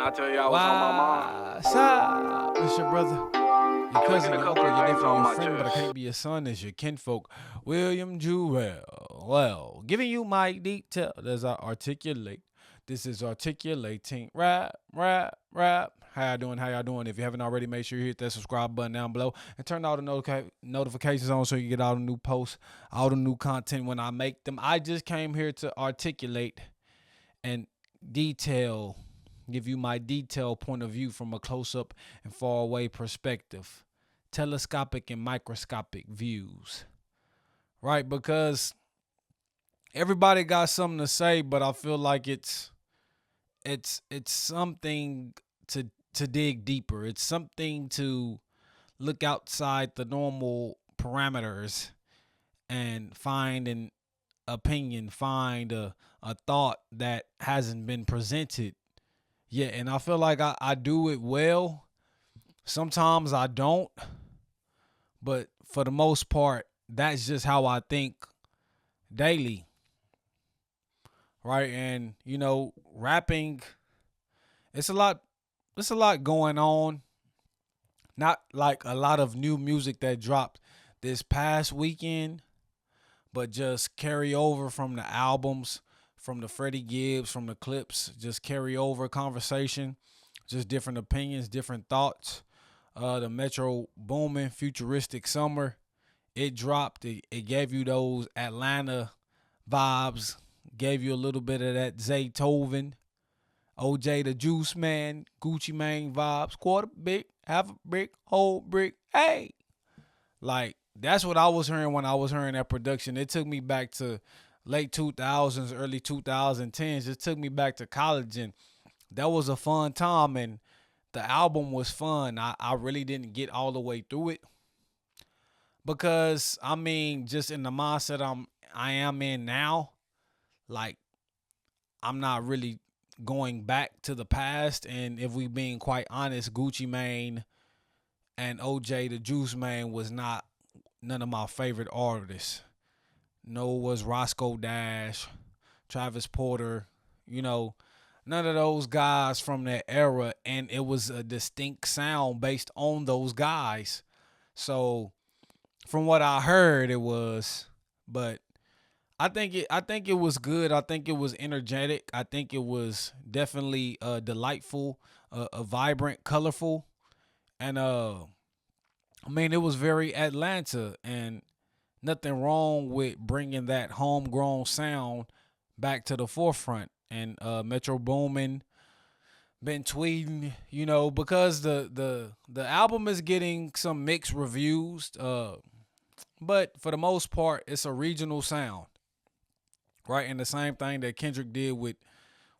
I tell y'all what's on my mind? What's up? It's your brother, your cousin, Making a your couple uncle, of your things nephew, on your my friend, but I chest. can't be your son. It's your kinfolk, William Jewell. Well, giving you my detail as I articulate. This is articulating rap. How y'all doing? How y'all doing? If you haven't already, make sure you hit that subscribe button down below and turn all the notifications on so you get all the new posts, all the new content when I make them. I just came here to articulate and detail, give you my detailed point of view from a close up and far away perspective, telescopic and microscopic views, right? Because everybody got something to say, but I feel like it's something to dig deeper. It's something to look outside the normal parameters and find an opinion, find a thought that hasn't been presented yet. And I feel like I do it well. Sometimes I don't, but for the most part, that's just how I think daily, right? And rapping, it's a lot. It's a lot going on. Not like a lot of new music that dropped this past weekend, but just carry over from the albums, from the Freddie Gibbs, from the clips, just carry over conversation, just different opinions, different thoughts. The Metro Boomin Futuristic Summer, it dropped. It gave you those Atlanta vibes, gave you a little bit of that Zaytoven, OJ the Juice Man, Gucci Mane vibes, quarter brick, half a brick, whole brick. Hey, like that's what I was hearing when I was hearing that production. It took me back to late 2000s, early 2010s. It took me back to college, and that was a fun time. And the album was fun. I really didn't get all the way through it because I mean, just in the mindset I am in now, like I'm not really going back to the past. And if we being quite honest, Gucci Mane and OJ the Juice Man was not none of my favorite artists. No, was Roscoe Dash, Travis Porter, none of those guys from that era, and it was a distinct sound based on those guys. So from what I heard, it was, but I think it was good. I think it was energetic. I think it was definitely delightful, vibrant, colorful, and I mean it was very Atlanta, and nothing wrong with bringing that homegrown sound back to the forefront. And Metro Boomin been tweeting, because the album is getting some mixed reviews, but for the most part, it's a regional sound, right? And the same thing that Kendrick did with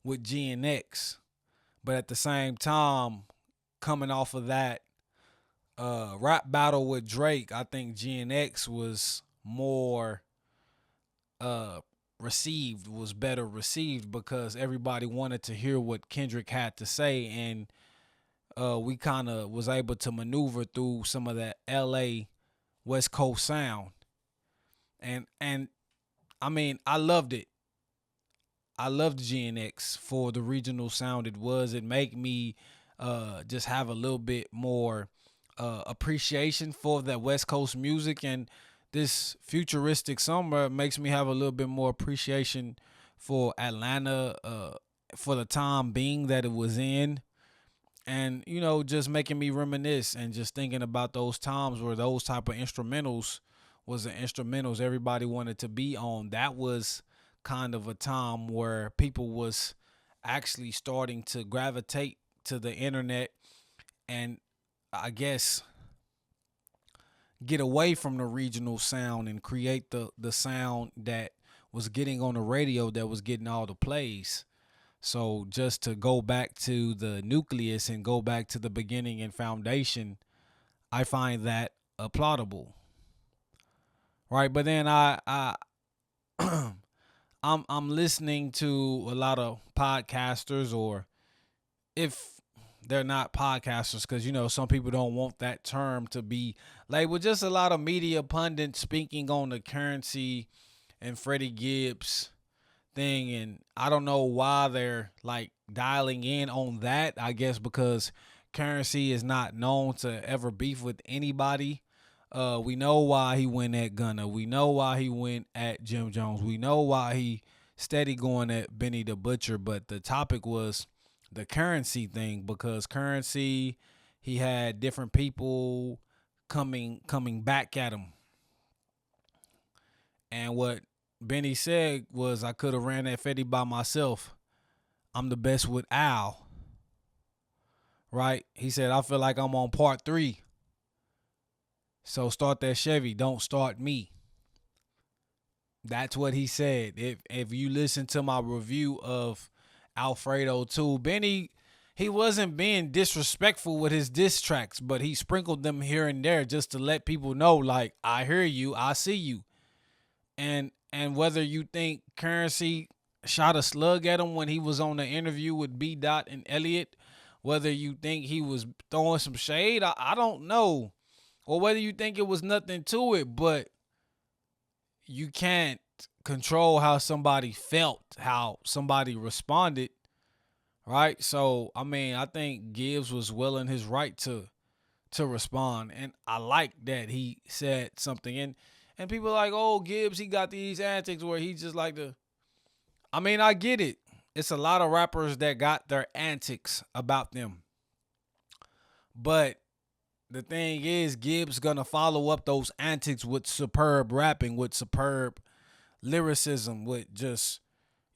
GNX, but at the same time, coming off of that rap battle with Drake, I think GNX was more uh received, was better received because everybody wanted to hear what Kendrick had to say, and we kind of was able to maneuver through some of that LA West Coast sound. And I mean, I loved it. I loved GNX for the regional sound it was. It made me just have a little bit more appreciation for that West Coast music, and this futuristic summer makes me have a little bit more appreciation for Atlanta, for the time being that it was in, and just making me reminisce and just thinking about those times where those type of instrumentals was the instrumentals everybody wanted to be on. That was kind of a time where people was actually starting to gravitate to the internet, and I guess get away from the regional sound and create the sound that was getting on the radio, that was getting all the plays. So just to go back to the nucleus and go back to the beginning and foundation, I find that applaudable, right? But then I'm listening to a lot of podcasters, or if they're not podcasters, because some people don't want that term to be labeled. Just a lot of media pundits speaking on the Currency and Freddie Gibbs thing, and I don't know why they're like dialing in on that. I guess because Currency is not known to ever beef with anybody. We know why he went at Gunna. We know why he went at Jim Jones. We know why he steady going at Benny the Butcher. But the topic was the Currency thing because Currency, he had different people coming back at him. And what Benny said was, I could have ran that Fetty by myself. I'm the best with Al. Right? He said, I feel like I'm on part 3. So start that Chevy. Don't start me. That's what he said. If you listen to my review of Alfredo 2, Benny, he wasn't being disrespectful with his diss tracks, but he sprinkled them here and there just to let people know, like, I hear you, I see you. And whether you think Currency shot a slug at him when he was on the interview with B. Dot and Elliot, whether you think he was throwing some shade, I don't know. Or whether you think it was nothing to it, but you can't control how somebody felt, how somebody responded, right? So, I mean, I think Gibbs was well in his right to respond, and I like that he said something. And people are like, oh, Gibbs, he got these antics where he just like to. I mean, I get it. It's a lot of rappers that got their antics about them, but the thing is, Gibbs gonna follow up those antics with superb rapping, with superb lyricism, with just,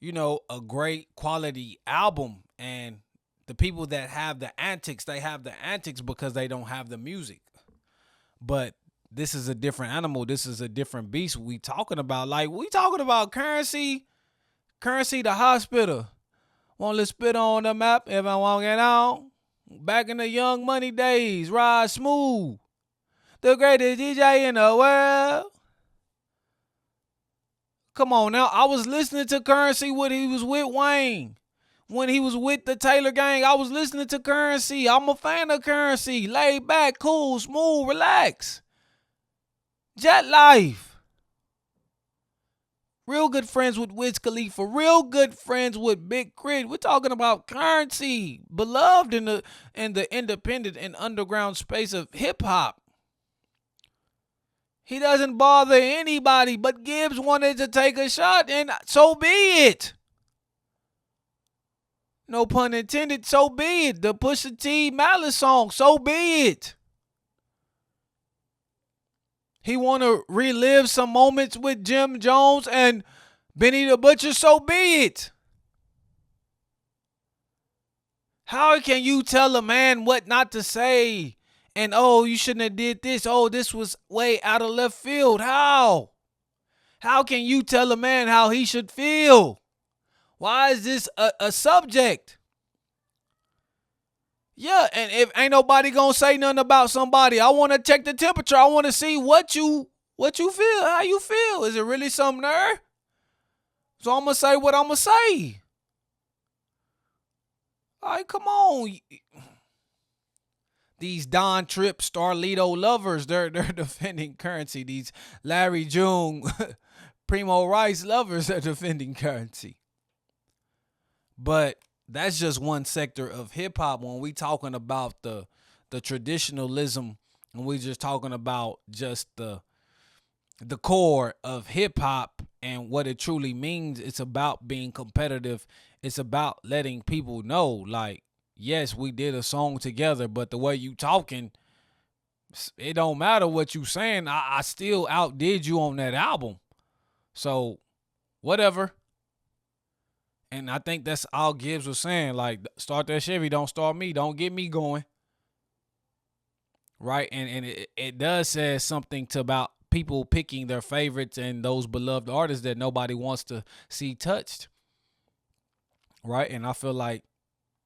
a great quality album. And the people that have the antics, they have the antics because they don't have the music. But this is a different animal. This is a different beast we talking about. Like, we talking about Currency the hospital. Want to spit on the map if I want to get on. Back in the Young Money days, ride smooth. The greatest DJ in the world. Come on now. I was listening to Currency when he was with Wayne. When he was with the Taylor Gang, I was listening to Currency. I'm a fan of Currency. Laid back, cool, smooth, relax. Jet life. Real good friends with Wiz Khalifa. Real good friends with Big Crit. We're talking about Currency. Beloved in the independent and underground space of hip hop. He doesn't bother anybody, but Gibbs wanted to take a shot, and so be it. No pun intended, so be it. The Pusha T Malice song, so be it. He want to relive some moments with Jim Jones and Benny the Butcher, so be it. How can you tell a man what not to say? And, oh, you shouldn't have did this. Oh, this was way out of left field. How? How can you tell a man how he should feel? Why is this a subject? Yeah, and if ain't nobody gonna say nothing about somebody, I want to check the temperature. I want to see what you feel, how you feel. Is it really something there? So I'm gonna say what I'm gonna say. All right, come on. These Don Tripp, Starlito lovers, they're defending Currency. These Larry June, Primo Rice lovers are defending Currency. But that's just one sector of hip hop. When we talking about the traditionalism, and we just talking about just the core of hip hop and what it truly means, it's about being competitive. It's about letting people know, like, yes, we did a song together, but the way you talking, it don't matter what you saying. I still outdid you on that album. So whatever. And I think that's all Gibbs was saying. Like, start that Chevy, don't start me. Don't get me going. Right? And it does say something to about people picking their favorites and those beloved artists that nobody wants to see touched. Right? And I feel like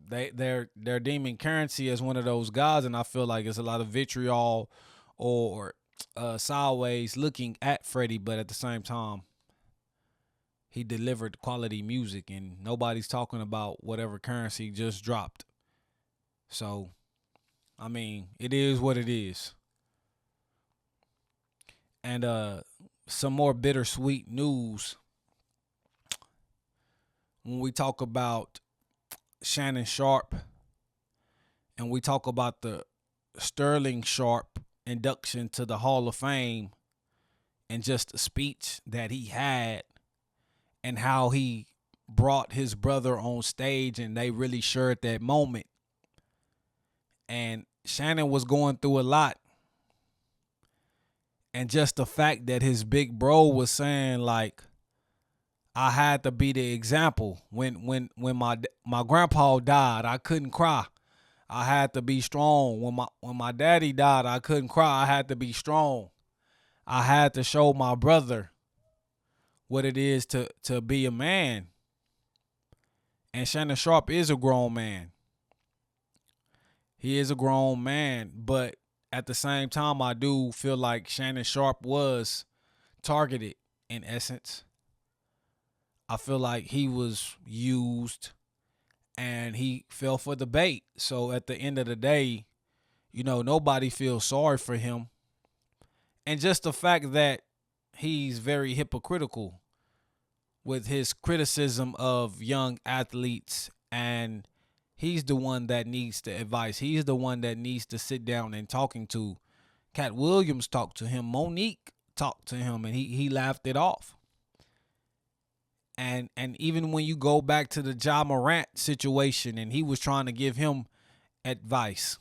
they're deeming Currency as one of those guys, and I feel like it's a lot of vitriol or sideways looking at Freddie, but at the same time, he delivered quality music, and nobody's talking about whatever Currency just dropped. So, I mean, it is what it is. And some more bittersweet news. when we talk about Shannon Sharp and we talk about the Sterling Sharp induction to the Hall of Fame and just the speech that he had and how he brought his brother on stage and they really shared that moment. And Shannon was going through a lot. And just the fact that his big bro was saying like, I had to be the example. When my grandpa died, I couldn't cry. I had to be strong. When my daddy died, I couldn't cry. I had to be strong. I had to show my brother what it is to be a man. And Shannon Sharp is a grown man. He is a grown man, but at the same time, I do feel like Shannon Sharp was targeted in essence. I feel like he was used and he fell for the bait. So at the end of the day, nobody feels sorry for him. And just the fact that he's very hypocritical with his criticism of young athletes, and he's the one that needs the advice. He's the one that needs to sit down and talking to. Cat Williams talked to him. Monique talked to him, and he laughed it off. And even when you go back to the Ja Morant situation, and he was trying to give him advice,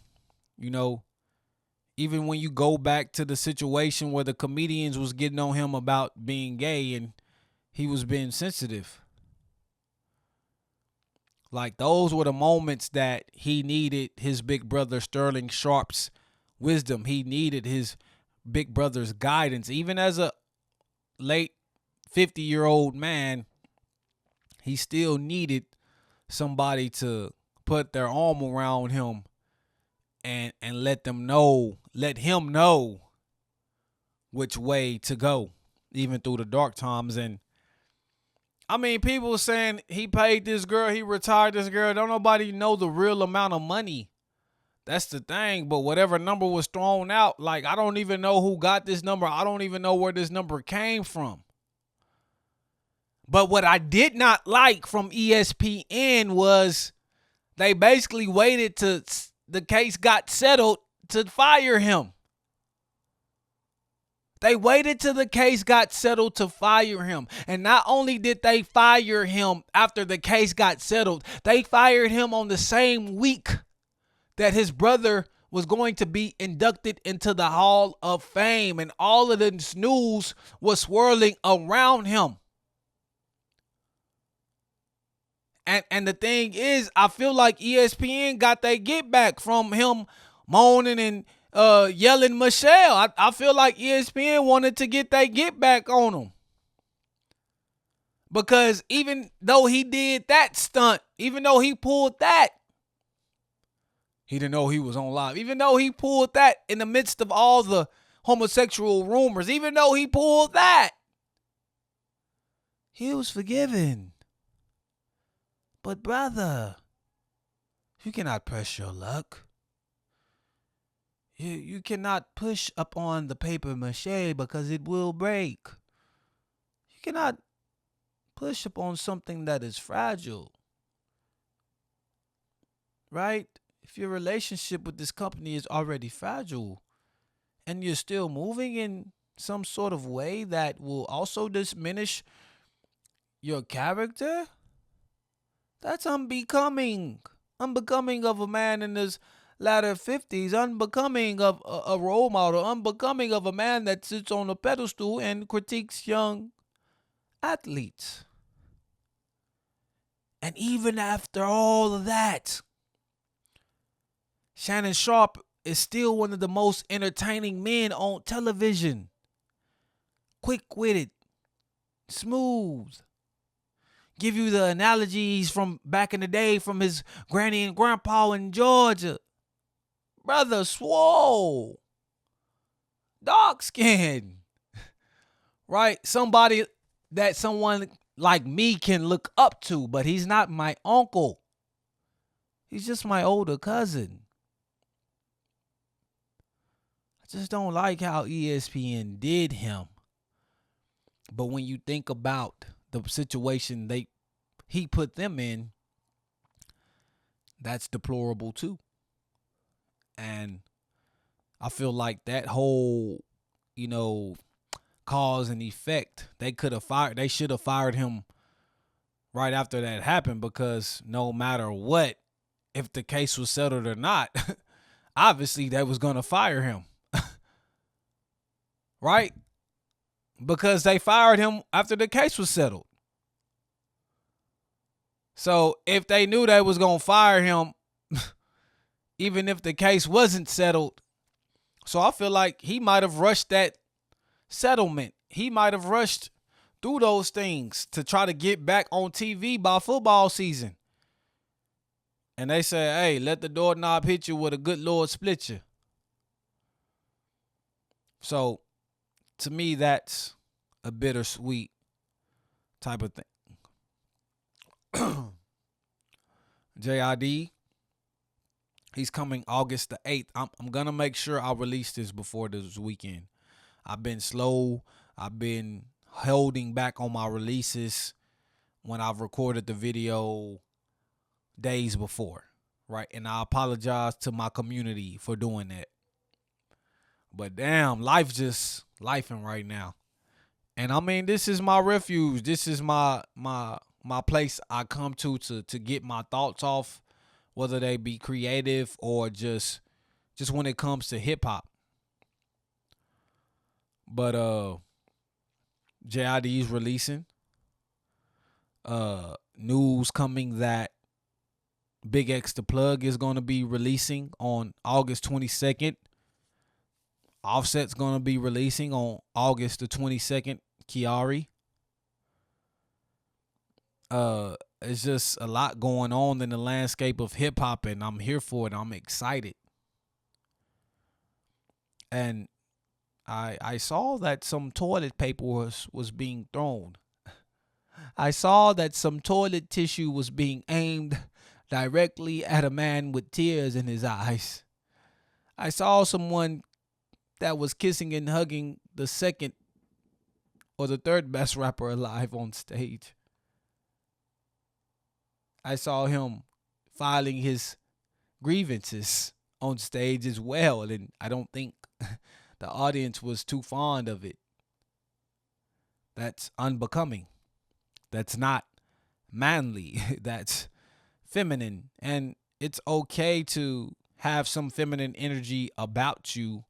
even when you go back to the situation where the comedians was getting on him about being gay and he was being sensitive. Like, those were the moments that he needed his big brother Sterling Sharp's wisdom. He needed his big brother's guidance. Even as a late 50-year-old man, he still needed somebody to put their arm around him and let him know which way to go, even through the dark times. And I mean, people saying he paid this girl, he retired this girl. Don't nobody know the real amount of money. That's the thing. But whatever number was thrown out, like, I don't even know who got this number. I don't even know where this number came from. But what I did not like from ESPN was they basically waited till the case got settled to fire him. They waited till the case got settled to fire him. And not only did they fire him after the case got settled, they fired him on the same week that his brother was going to be inducted into the Hall of Fame. And all of this news was swirling around him. And the thing is, I feel like ESPN got their get back from him moaning and yelling Michelle. I feel like ESPN wanted to get their get back on him. Because even though he did that stunt, even though he pulled that, he didn't know he was on live. Even though he pulled that in the midst of all the homosexual rumors, even though he pulled that, he was forgiven. But brother, you cannot press your luck. You cannot push up on the paper mache because it will break. You cannot push up on something that is fragile. Right? If your relationship with this company is already fragile and you're still moving in some sort of way that will also diminish your character, that's unbecoming. Unbecoming of a man in his latter 50s, unbecoming of a role model, unbecoming of a man that sits on a pedestal and critiques young athletes. And even after all of that, Shannon Sharp is still one of the most entertaining men on television. Quick-witted, smooth. Give you the analogies from back in the day from his granny and grandpa in Georgia. Brother swole. Dark skin. Right? Somebody that someone like me can look up to, but he's not my uncle. He's just my older cousin. I just don't like how ESPN did him. But when you think about the situation they he put them in, that's deplorable too. And I feel like that whole, you know, cause and effect, they should have fired him right after that happened, because no matter what, if the case was settled or not, obviously they was gonna fire him. Right? Because they fired him after the case was settled. So if they knew they was gonna fire him, even if the case wasn't settled, so I feel like he might have rushed that settlement. He might have rushed through those things to try to get back on TV by football season. And they say, hey, let the doorknob hit you with a good Lord split you. So to me, that's a bittersweet type of thing. JID, he's coming August the 8th. I'm going to make sure I release this before this weekend. I've been slow. I've been holding back on my releases when I've recorded the video days before, right? And I apologize to my community for doing that. But damn, life just lifing right now. And I mean, this is my refuge. This is my place I come to get my thoughts off, whether they be creative or just when it comes to hip hop. But JID is releasing. News coming that Big X the Plug is going to be releasing on August 22nd. Offset's going to be releasing on August the 22nd. Kiari. It's just a lot going on in the landscape of hip hop, and I'm here for it. I'm excited. And I saw that some toilet paper was being thrown. I saw that some toilet tissue was being aimed directly at a man with tears in his eyes. I saw someone that was kissing and hugging the second or the third best rapper alive on stage. I saw him filing his grievances on stage as well, and I don't think the audience was too fond of it. That's unbecoming. That's not manly. That's feminine. And it's okay to have some feminine energy about you,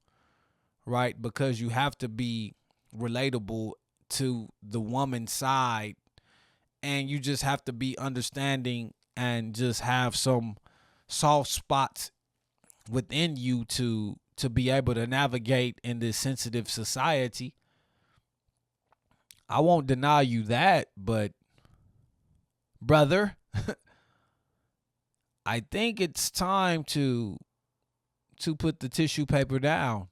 right? Because you have to be relatable to the woman's side, and you just have to be understanding and just have some soft spots within you to be able to navigate in this sensitive society. I won't deny you that, but brother, I think it's time to put the tissue paper down.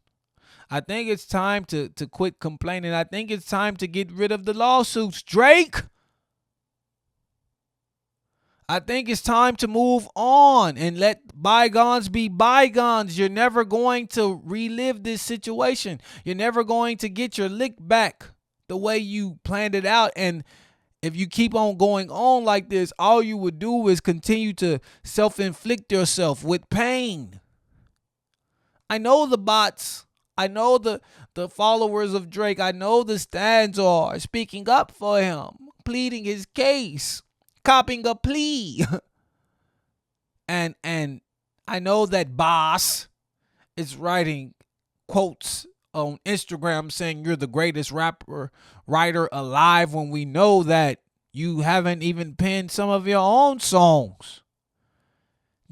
I think it's time to quit complaining. I think it's time to get rid of the lawsuits. Drake, I think it's time to move on and let bygones be bygones. You're never going to relive this situation. You're never going to get your lick back the way you planned it out. And if you keep on going on like this, all you would do is continue to self-inflict yourself with pain. I know the bots. I know the followers of Drake. I know the stands are speaking up for him, pleading his case, copping a plea. and I know that Boss is writing quotes on Instagram saying you're the greatest writer alive, when we know that you haven't even penned some of your own songs.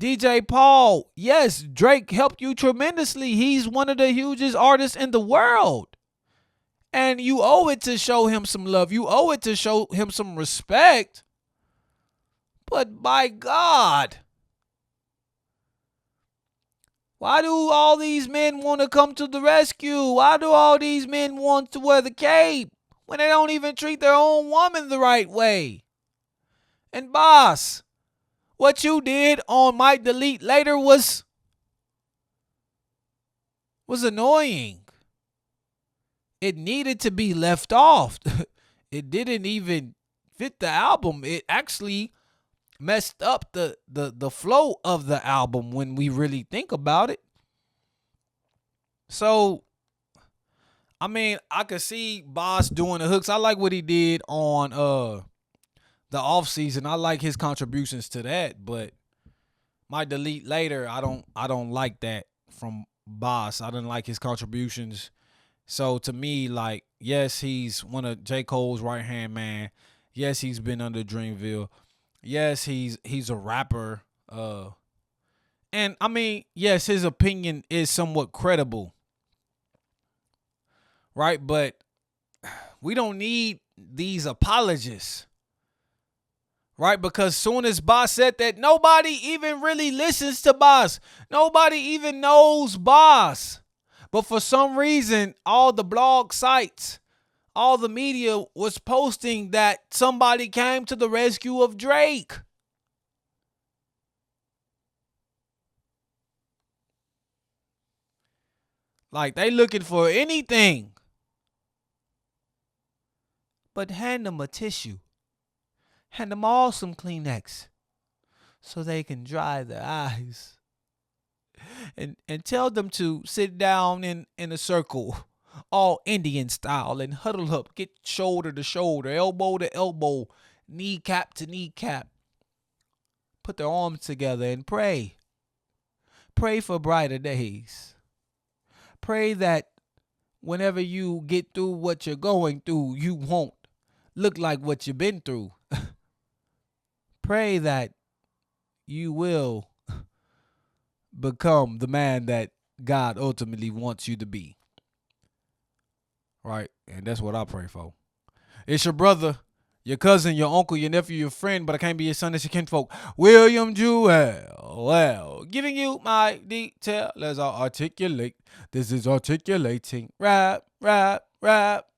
DJ Paul, yes, Drake helped you tremendously. He's one of the hugest artists in the world. And you owe it to show him some love. You owe it to show him some respect. But by God, why do all these men want to come to the rescue? Why do all these men want to wear the cape when they don't even treat their own woman the right way? And Boss, what you did on Might Delete Later was annoying. It needed to be left off. It didn't even fit the album. It actually messed up the flow of the album when we really think about it. So I mean, I could see Boss doing the hooks. I like what he did on the off season. I like his contributions to that, but my delete later, I don't like that from Boss. I didn't like his contributions. So to me, like, yes, he's one of J. Cole's right hand man. Yes, he's been under Dreamville. Yes, he's a rapper. And I mean, yes, his opinion is somewhat credible, right? But we don't need these apologists, right? Because soon as Boss said that, nobody even really listens to Boss. Nobody even knows Boss. But for some reason, all the blog sites, all the media was posting that somebody came to the rescue of Drake. Like they looking for anything. But hand them a tissue. Hand them all some Kleenex so they can dry their eyes. And tell them to sit down in a circle, all Indian style, and huddle up, get shoulder to shoulder, elbow to elbow, kneecap to kneecap. Put their arms together and pray. Pray for brighter days. Pray that whenever you get through what you're going through, you won't look like what you've been through. Pray that you will become the man that God ultimately wants you to be. Right? And that's what I pray for. It's your brother, your cousin, your uncle, your nephew, your friend, but I can't be your son, it's your kinfolk. William Jewell. Well, giving you my detail as I articulate. This is articulating. Rap, rap, rap.